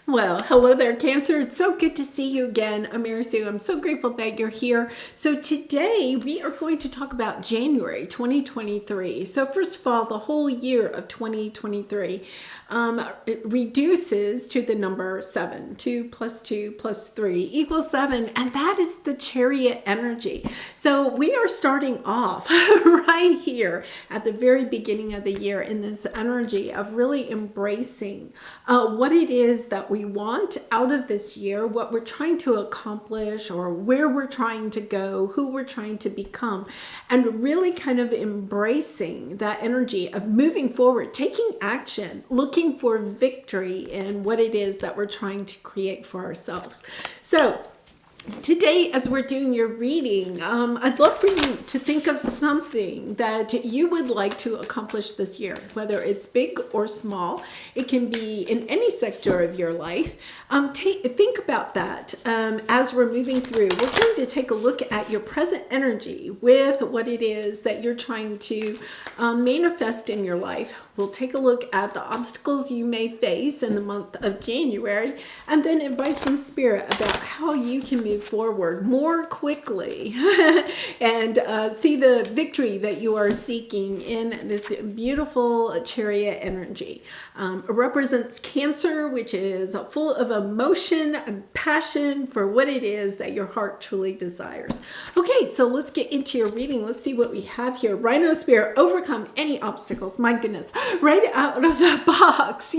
Well, hello there, Cancer. It's so good to see you again, Amira. I'm so grateful that you're here. So today we are going to talk about January 2023. So first of all, the whole year of 2023 it reduces to the number 7. 2 plus 2 plus 3 equals 7, and that is the Chariot energy. So we are starting off right here at the very beginning of the year in this energy of really embracing what it is that we want out of this year, what we're trying to accomplish, or where we're trying to go, who we're trying to become, and really kind of embracing that energy of moving forward, taking action, looking for victory in what it is that we're trying to create for ourselves. So today, as we're doing your reading, I'd love for you to think of something that you would like to accomplish this year, whether it's big or small. It can be in any sector of your life. Think about that as we're moving through. We're going to take a look at your present energy with what it is that you're trying to manifest in your life. We'll take a look at the obstacles you may face in the month of January, and then advice from Spirit about how you can move forward more quickly and see the victory that you are seeking in this beautiful Chariot energy. It represents Cancer, which is full of emotion and passion for what it is that your heart truly desires. Okay, so let's get into your reading. Let's see what we have here. Rhino Spirit, overcome any obstacles. My goodness. Right out of the box,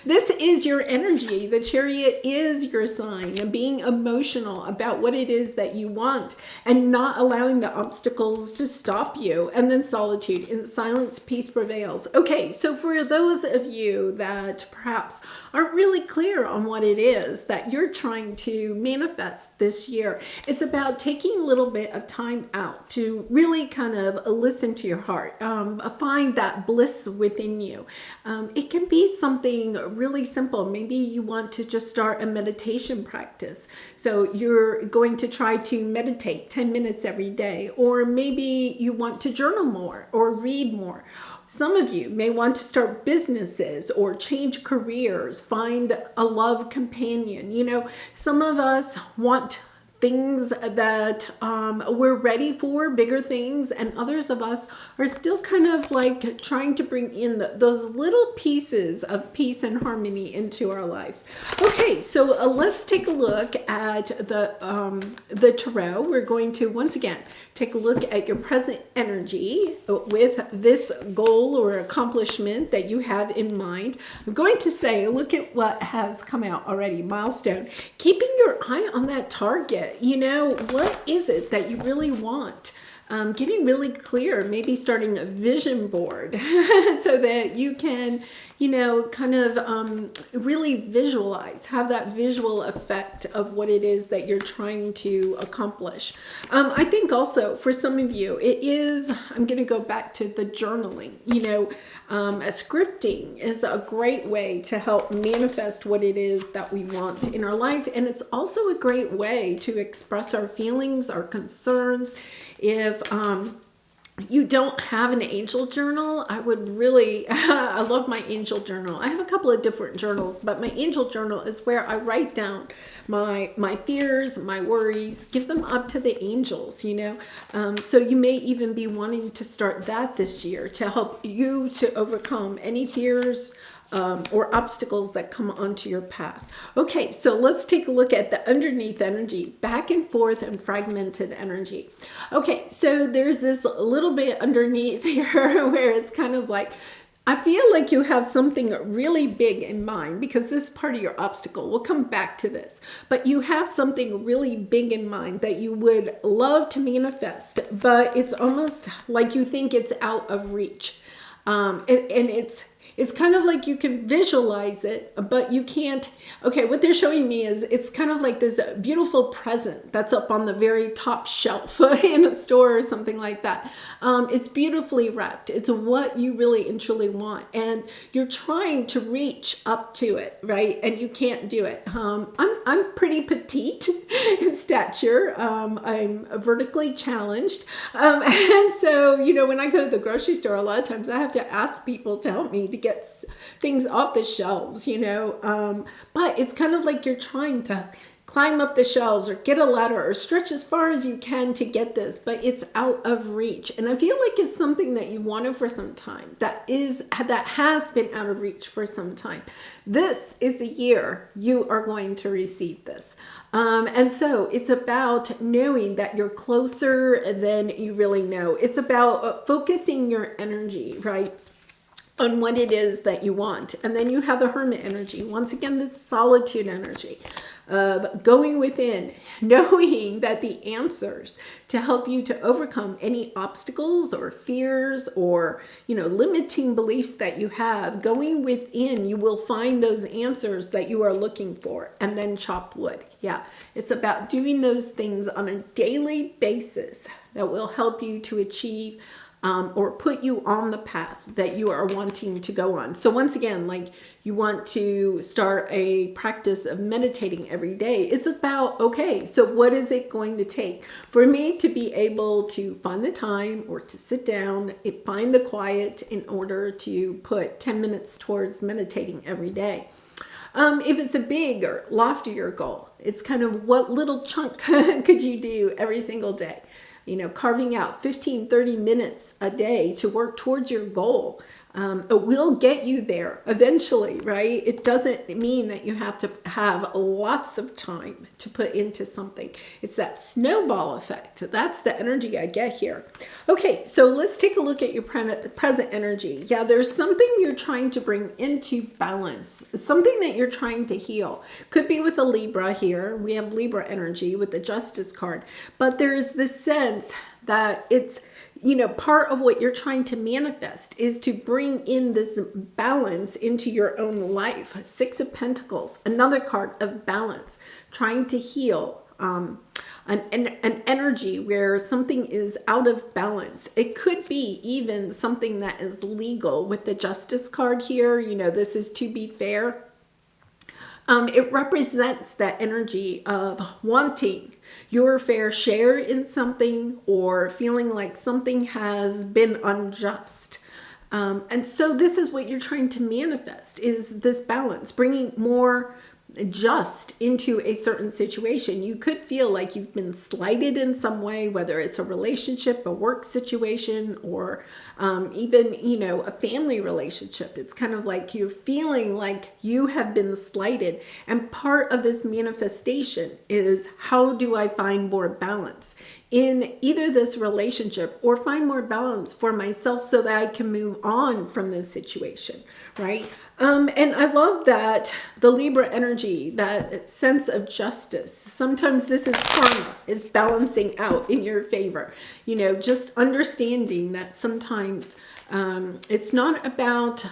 this is your energy. The Chariot is your sign of being emotional about what it is that you want and not allowing the obstacles to stop you. And then solitude. In silence, peace prevails. Okay, so for those of you that perhaps aren't really clear on what it is that you're trying to manifest this year, it's about taking a little bit of time out to really kind of listen to your heart, find that bliss within you. It can be something really simple. Maybe you want to just start a meditation practice. So you're going to try to meditate 10 minutes every day, or maybe you want to journal more or read more. Some of you may want to start businesses or change careers, find a love companion. Some of us want things that we're ready for, bigger things, and others of us are still kind of like trying to bring in those little pieces of peace and harmony into our life. Okay, so let's take a look at the tarot. We're going to once again take a look at your present energy with this goal or accomplishment that you have in mind. I'm going to say, look at what has come out already. Milestone. Keeping your eye on that target. What is it that you really want? Getting really clear, maybe starting a vision board so that you can, kind of really visualize, have that visual effect of what it is that you're trying to accomplish. I think also for some of you, I'm going to go back to the journaling. Scripting is a great way to help manifest what it is that we want in our life. And it's also a great way to express our feelings, our concerns. If you don't have an angel journal, I would really, I love my angel journal. I have a couple of different journals, but my angel journal is where I write down my fears, my worries, give them up to the angels, So you may even be wanting to start that this year to help you to overcome any fears, or obstacles that come onto your path. Okay, so let's take a look at the underneath energy, back and forth and fragmented energy. Okay, so there's this little bit underneath here where it's kind of like, I feel like you have something really big in mind, because this is part of your obstacle. We'll come back to this, but you have something really big in mind that you would love to manifest, but it's almost like you think it's out of reach. And it's kind of like you can visualize it, but you can't. Okay, what they're showing me is it's kind of like this beautiful present that's up on the very top shelf in a store or something like that. It's beautifully wrapped. It's what you really and truly want. And you're trying to reach up to it, right? And you can't do it. I'm pretty petite in stature. I'm vertically challenged. And so, when I go to the grocery store, a lot of times I have to ask people to help me to get things off the shelves, but it's kind of like you're trying to climb up the shelves or get a ladder or stretch as far as you can to get this, but it's out of reach. And I feel like it's something that you wanted for some time, that has been out of reach for some time. This is the year you are going to receive this. And so it's about knowing that you're closer than you really know. It's about focusing your energy, right, on what it is that you want. And then you have the hermit energy. Once again, this solitude energy of going within, knowing that the answers to help you to overcome any obstacles or fears or, limiting beliefs that you have, going within, you will find those answers that you are looking for, and then chop wood. Yeah, it's about doing those things on a daily basis that will help you to achieve or put you on the path that you are wanting to go on. So once again, like you want to start a practice of meditating every day. It's about, okay, so what is it going to take for me to be able to find the time or to sit down, find the quiet in order to put 10 minutes towards meditating every day? If it's a big or loftier goal, it's kind of what little chunk could you do every single day? Carving out 15, 30 minutes a day to work towards your goal. It will get you there eventually, right? It doesn't mean that you have to have lots of time to put into something. It's that snowball effect. That's the energy I get here. Okay, so let's take a look at your present energy. Yeah, there's something you're trying to bring into balance, something that you're trying to heal. Could be with a Libra here. We have Libra energy with the Justice card, but there's this sense that it's, part of what you're trying to manifest is to bring in this balance into your own life. Six of Pentacles, another card of balance, trying to heal an energy where something is out of balance. It could be even something that is legal with the Justice card here. This is to be fair. It represents that energy of wanting your fair share in something or feeling like something has been unjust. And so this is what you're trying to manifest, is this balance, bringing more just into a certain situation. You could feel like you've been slighted in some way, whether it's a relationship, a work situation, or even, a family relationship. It's kind of like you're feeling like you have been slighted. And part of this manifestation is, how do I find more balance in either this relationship or find more balance for myself so that I can move on from this situation, right? And I love that the Libra energy, that sense of justice. Sometimes this is karma, is balancing out in your favor. Just understanding that sometimes it's not about,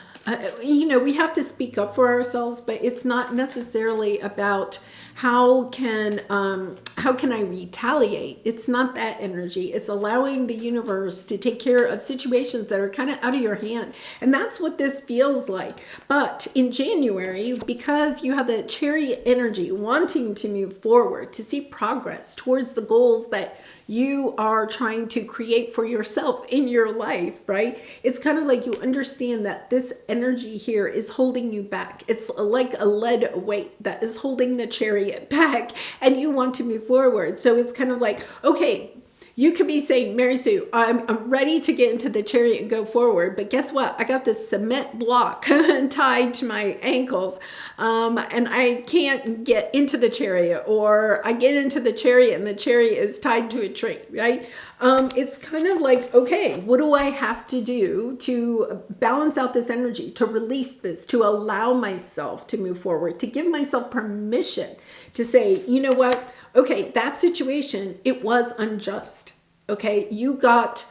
we have to speak up for ourselves, but it's not necessarily about how can I retaliate? It's not that energy. It's allowing the universe to take care of situations that are kind of out of your hand. And that's what this feels like. But in January, because you have the Chariot energy, wanting to move forward, to see progress towards the goals that you are trying to create for yourself in your life, right? It's kind of like you understand that this energy here is holding you back. It's like a lead weight that is holding the Chariot back, and you want to move forward. So it's kind of like, okay, you could be saying, Mary Sue, I'm ready to get into the Chariot and go forward, but guess what? I got this cement block tied to my ankles, and I can't get into the Chariot, or I get into the Chariot and the Chariot is tied to a tree, right? It's kind of like, okay, what do I have to do to balance out this energy, to release this, to allow myself to move forward, to give myself permission to say, you know what? Okay, that situation, it was unjust. Okay, you got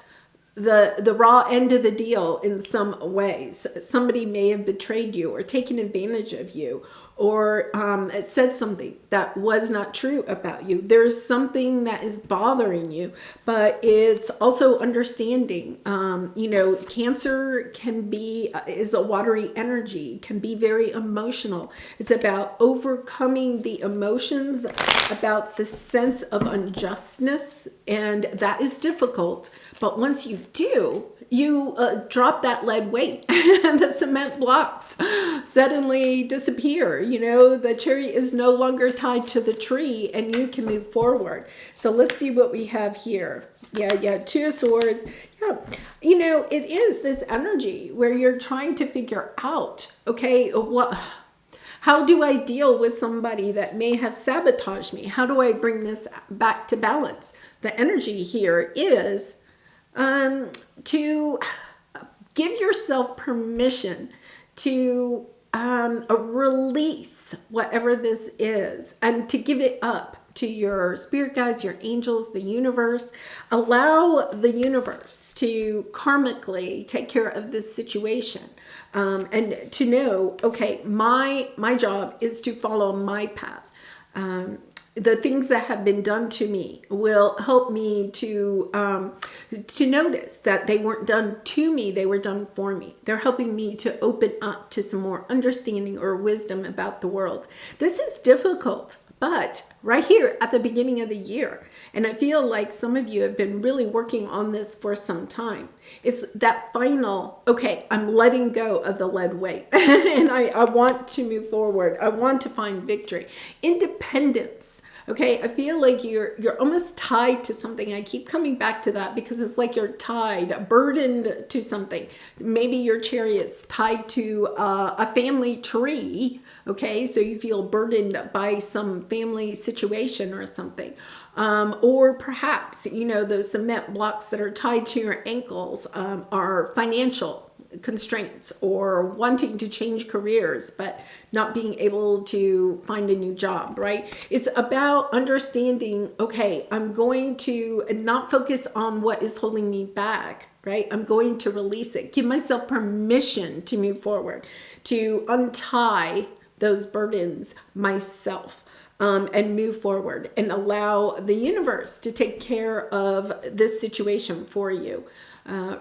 the raw end of the deal in some ways. Somebody may have betrayed you or taken advantage of you, or said something that was not true about you. There's something that is bothering you, but it's also understanding, Cancer is a watery energy, can be very emotional. It's about overcoming the emotions, about the sense of unjustness, and that is difficult. But once you do, you drop that lead weight and the cement blocks suddenly disappear. You know, the chariot is no longer tied to the tree and you can move forward. So let's see what we have here. Yeah, 2 of Swords. Yeah, you know, it is this energy where you're trying to figure out, okay, how do I deal with somebody that may have sabotaged me? How do I bring this back to balance? The energy here is to give yourself permission to release whatever this is and to give it up to your spirit guides, your angels, the universe. Allow the universe to karmically take care of this situation. And to know, okay, my job is to follow my path. The things that have been done to me will help me to notice that they weren't done to me, they were done for me. They're helping me to open up to some more understanding or wisdom about the world. This is difficult, but right here at the beginning of the year, and I feel like some of you have been really working on this for some time. It's that final, okay, I'm letting go of the lead weight and I want to move forward. I want to find victory. Independence. Okay, I feel like you're almost tied to something. I keep coming back to that because it's like you're tied, burdened to something. Maybe your chariot's tied to a family tree. Okay, so you feel burdened by some family situation or something. Or perhaps, you know, those cement blocks that are tied to your ankles are financial constraints or wanting to change careers but not being able to find a new job, right? It's about understanding, okay, I'm going to not focus on what is holding me back, right? I'm going to release it, give myself permission to move forward, to untie those burdens myself. And move forward and allow the universe to take care of this situation for you.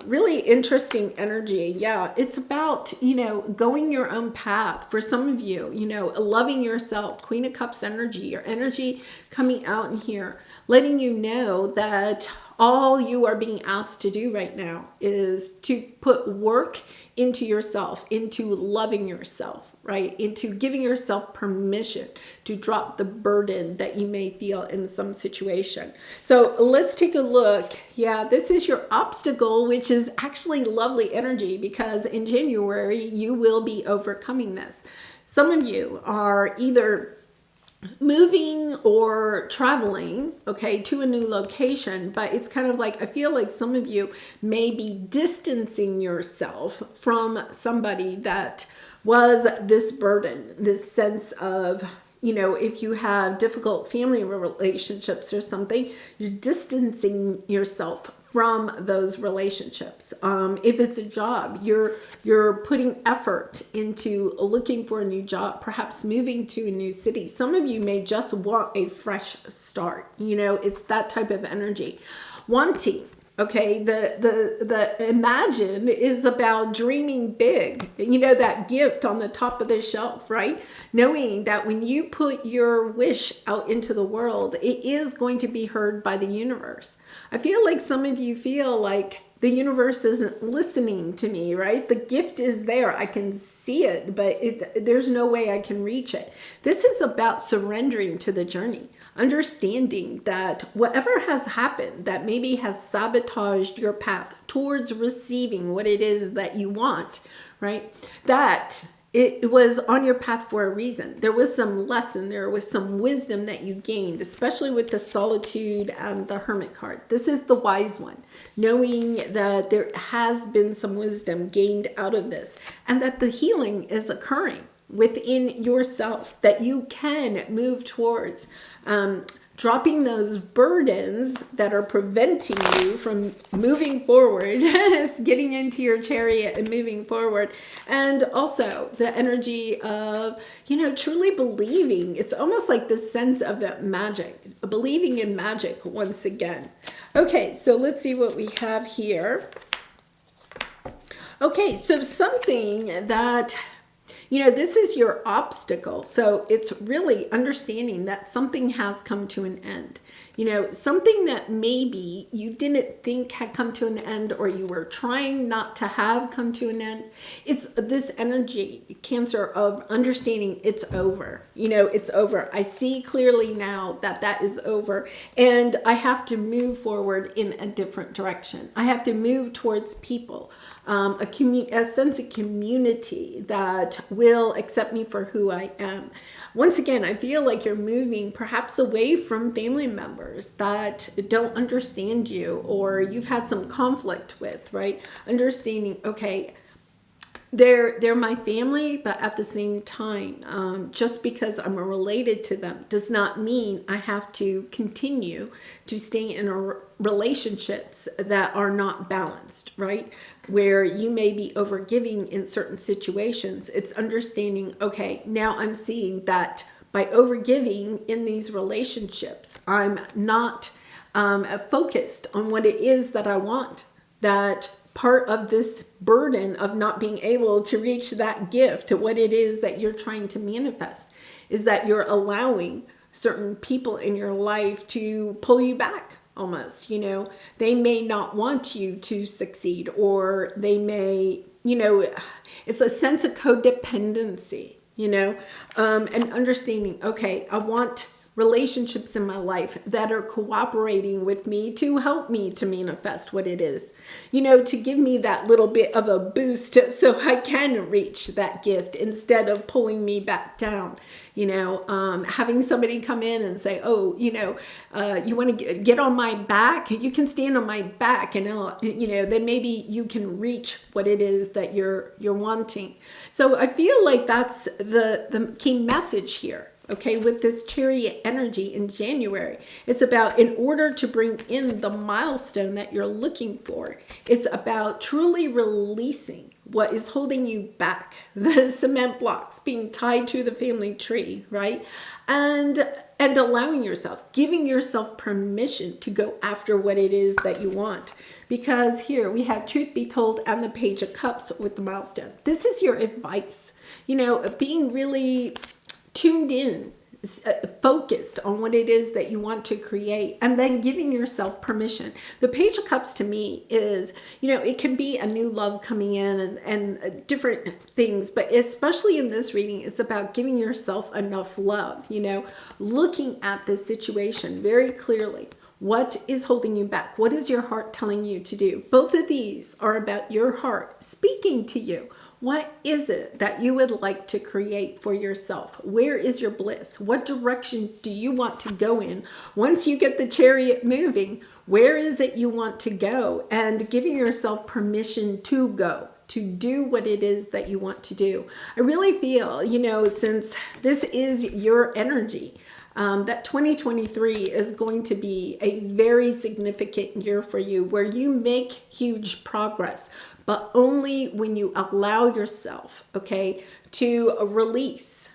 Really interesting energy. Yeah, it's about, you know, going your own path. For some of you, you know, loving yourself, Queen of Cups energy, your energy coming out in here, letting you know that all you are being asked to do right now is to put work into yourself, into loving yourself, right? Into giving yourself permission to drop the burden that you may feel in some situation. So let's take a look. Yeah, this is your obstacle, which is actually lovely energy because in January, you will be overcoming this. Some of you are either moving or traveling, okay, to a new location, but it's kind of like, I feel like some of you may be distancing yourself from somebody that was this burden, this sense of, you know, if you have difficult family relationships or something, you're distancing yourself from those relationships. If it's a job, you're putting effort into looking for a new job, perhaps moving to a new city. Some of you may just want a fresh start. You know, it's that type of energy. Wanting. Okay, the imagine is about dreaming big. You know, that gift on the top of the shelf, right? Knowing that when you put your wish out into the world, it is going to be heard by the universe. I feel like some of you feel like the universe isn't listening to me, right? The gift is there. I can see it, but there's no way I can reach it. This is about surrendering to the journey. Understanding that whatever has happened that maybe has sabotaged your path towards receiving what it is that you want, right? That it was on your path for a reason. There was some lesson, there was some wisdom that you gained, especially with the Solitude and the Hermit card. This is the wise one, knowing that there has been some wisdom gained out of this and that the healing is occurring within yourself, that you can move towards dropping those burdens that are preventing you from moving forward, getting into your chariot and moving forward. And also the energy of, you know, truly believing. It's almost like this sense of magic, believing in magic once again. Okay, so let's see what we have here. Okay, so something that, This is your obstacle. So it's really understanding that something has come to an end. Something that maybe you didn't think had come to an end, or you were trying not to have come to an end. It's this energy, Cancer, of understanding it's over. It's over. I see clearly now that is over, and I have to move forward in a different direction. I have to move towards people, a sense of community that will accept me for who I am. Once again, I feel like you're moving perhaps away from family members that don't understand you, or you've had some conflict with, right? Understanding, okay, they're my family, but at the same time, just because I'm related to them does not mean I have to continue to stay in relationships that are not balanced, right? Where you may be overgiving in certain situations. It's understanding, okay, now I'm seeing that by overgiving in these relationships, I'm not focused on what it is that I want. That part of this burden of not being able to reach that gift, to what it is that you're trying to manifest, is that you're allowing certain people in your life to pull you back almost. They may not want you to succeed, or they may, it's a sense of codependency, and understanding, okay, I want relationships in my life that are cooperating with me to help me to manifest what it is, to give me that little bit of a boost so I can reach that gift instead of pulling me back down. Having somebody come in and say, oh, you want to get on my back, you can stand on my back, and then maybe you can reach what it is that you're wanting. So I feel like that's the key message here. Okay, with this Chariot energy in January, it's about, in order to bring in the milestone that you're looking for, it's about truly releasing what is holding you back, the cement blocks being tied to the family tree, right? And allowing yourself, giving yourself permission to go after what it is that you want. Because here we have Truth Be Told and the Page of Cups with the milestone. This is your advice, being really tuned in, focused on what it is that you want to create, and then giving yourself permission. The Page of Cups to me is, it can be a new love coming in and different things, but especially in this reading, it's about giving yourself enough love, looking at this situation very clearly. What is holding you back? What is your heart telling you to do? Both of these are about your heart speaking to you. What is it that you would like to create for yourself? Where is your bliss? What direction do you want to go in? Once you get the chariot moving, where is it you want to go? And giving yourself permission to go, to do what it is that you want to do. I really feel, since this is your energy, that 2023 is going to be a very significant year for you, where you make huge progress, but only when you allow yourself, okay, to release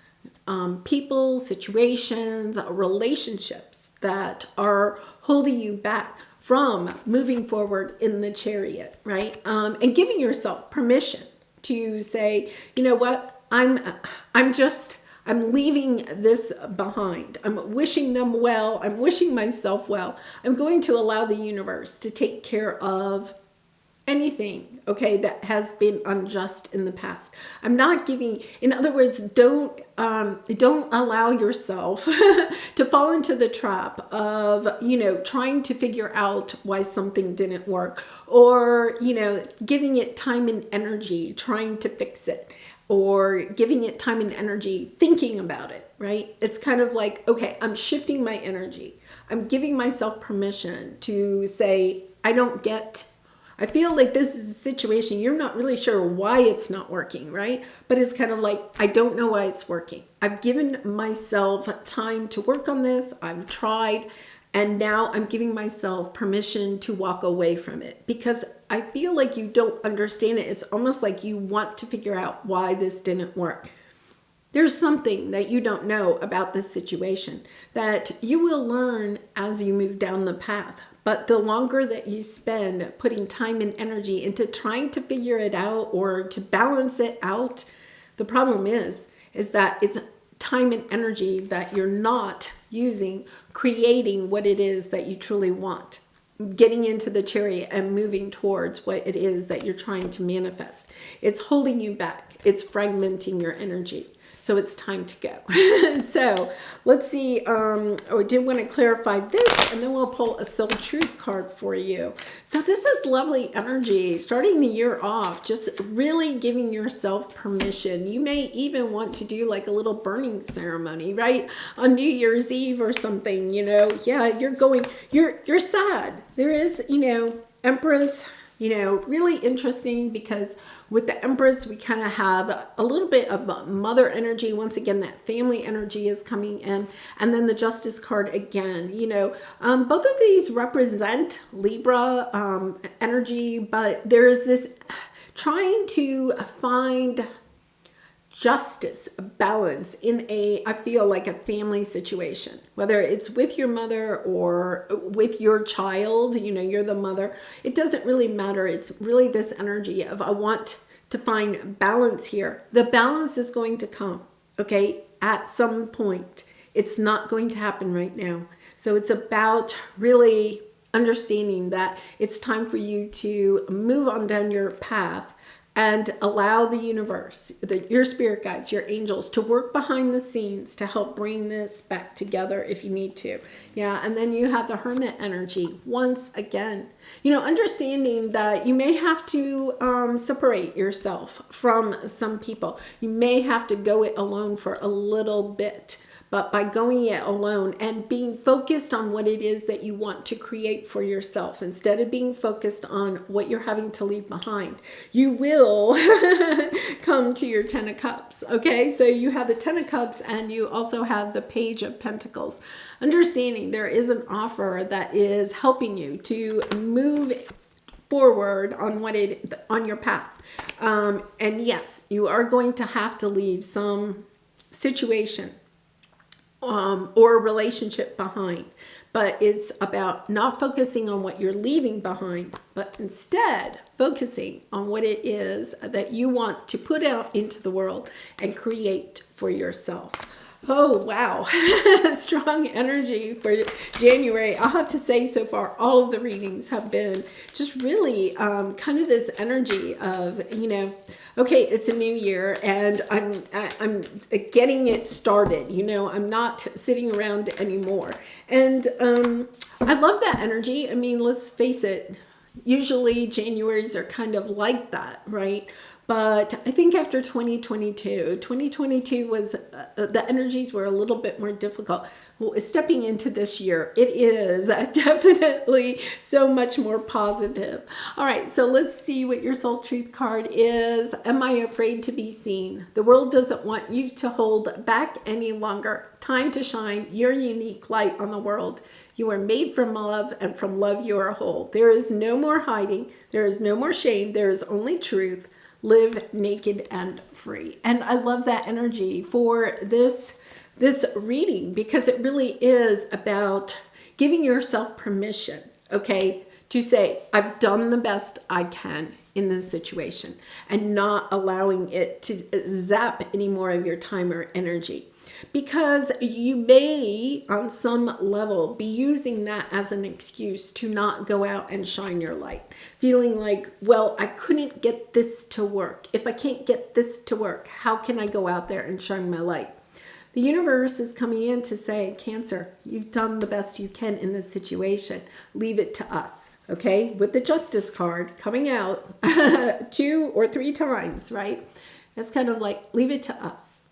people, situations, relationships that are holding you back from moving forward in the chariot, right? And giving yourself permission to say, you know what, I'm leaving this behind. I'm wishing them well. I'm wishing myself well. I'm going to allow the universe to take care of anything, okay, that has been unjust in the past. I'm not giving, in other words, don't allow yourself to fall into the trap of, trying to figure out why something didn't work, or, giving it time and energy, trying to fix it, or giving it time and energy thinking about it, right? It's kind of like, okay, I'm shifting my energy. I'm giving myself permission to say, I feel like this is a situation you're not really sure why it's not working, right? But it's kind of like, I don't know why it's working. I've given myself time to work on this. I've tried. And now I'm giving myself permission to walk away from it, because I feel like you don't understand it. It's almost like you want to figure out why this didn't work. There's something that you don't know about this situation that you will learn as you move down the path. But the longer that you spend putting time and energy into trying to figure it out or to balance it out, The problem is that it's time and energy that you're not using creating what it is that you truly want, getting into the chariot and moving towards what it is that you're trying to manifest. It's holding you back. It's fragmenting your energy. So it's time to go. So let's see. I did want to clarify this, and then we'll pull a soul truth card for you. So this is lovely energy, starting the year off, just really giving yourself permission. You may even want to do like a little burning ceremony, right? On New Year's Eve or something, Yeah, you're sad. There is, Empress, really interesting, because with the Empress, we kind of have a little bit of mother energy. Once again, that family energy is coming in. And then the Justice card again, both of these represent Libra energy, but there is this trying to find justice, balance in I feel like a family situation, whether it's with your mother or with your child, you're the mother. It doesn't really matter. It's really this energy of, I want to find balance here. The balance is going to come, okay, at some point. It's not going to happen right now. So it's about really understanding that it's time for you to move on down your path and allow the universe, your spirit guides, your angels, to work behind the scenes to help bring this back together if you need to. Yeah, and then you have the Hermit energy once again. Understanding that you may have to separate yourself from some people. You may have to go it alone for a little bit. But by going it alone and being focused on what it is that you want to create for yourself, instead of being focused on what you're having to leave behind, you will come to your Ten of Cups, okay? So you have the Ten of Cups, and you also have the Page of Pentacles. Understanding there is an offer that is helping you to move forward on your path. And yes, you are going to have to leave some situation or a relationship behind. But it's about not focusing on what you're leaving behind, but instead focusing on what it is that you want to put out into the world and create for yourself. Oh, wow. Strong energy for January. I'll have to say, so far, all of the readings have been just really kind of this energy of, okay, it's a new year and I'm getting it started. I'm not sitting around anymore. And I love that energy. I mean, let's face it. Usually Januaries are kind of like that, right? But I think after 2022 was, the energies were a little bit more difficult. Well, stepping into this year, it is definitely so much more positive. All right, so let's see what your soul truth card is. Am I afraid to be seen? The world doesn't want you to hold back any longer. Time to shine your unique light on the world. You are made from love, and from love you are whole. There is no more hiding. There is no more shame. There is only truth. Live naked and free. And I love that energy for this reading, because it really is about giving yourself permission, okay, to say, I've done the best I can in this situation, and not allowing it to zap any more of your time or energy. Because you may, on some level, be using that as an excuse to not go out and shine your light. Feeling like, well, I couldn't get this to work. If I can't get this to work, how can I go out there and shine my light? The universe is coming in to say, Cancer, you've done the best you can in this situation. Leave it to us, okay? With the Justice card coming out 2 or 3 times, right? It's kind of like, leave it to us.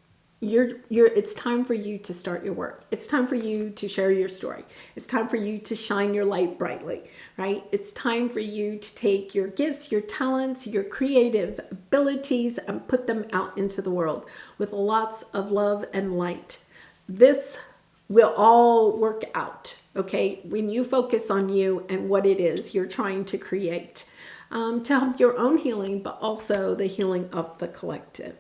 It's time for you to start your work. It's time for you to share your story. It's time for you to shine your light brightly, right? It's time for you to take your gifts, your talents, your creative abilities, and put them out into the world with lots of love and light. This will all work out, okay? When you focus on you and what it is you're trying to create, to help your own healing, but also the healing of the collective.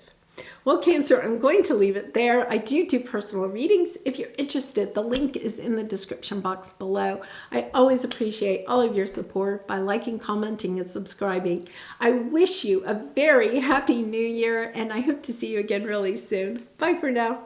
Well, Cancer, I'm going to leave it there. I do personal readings. If you're interested, the link is in the description box below. I always appreciate all of your support by liking, commenting, and subscribing. I wish you a very happy new year, and I hope to see you again really soon. Bye for now.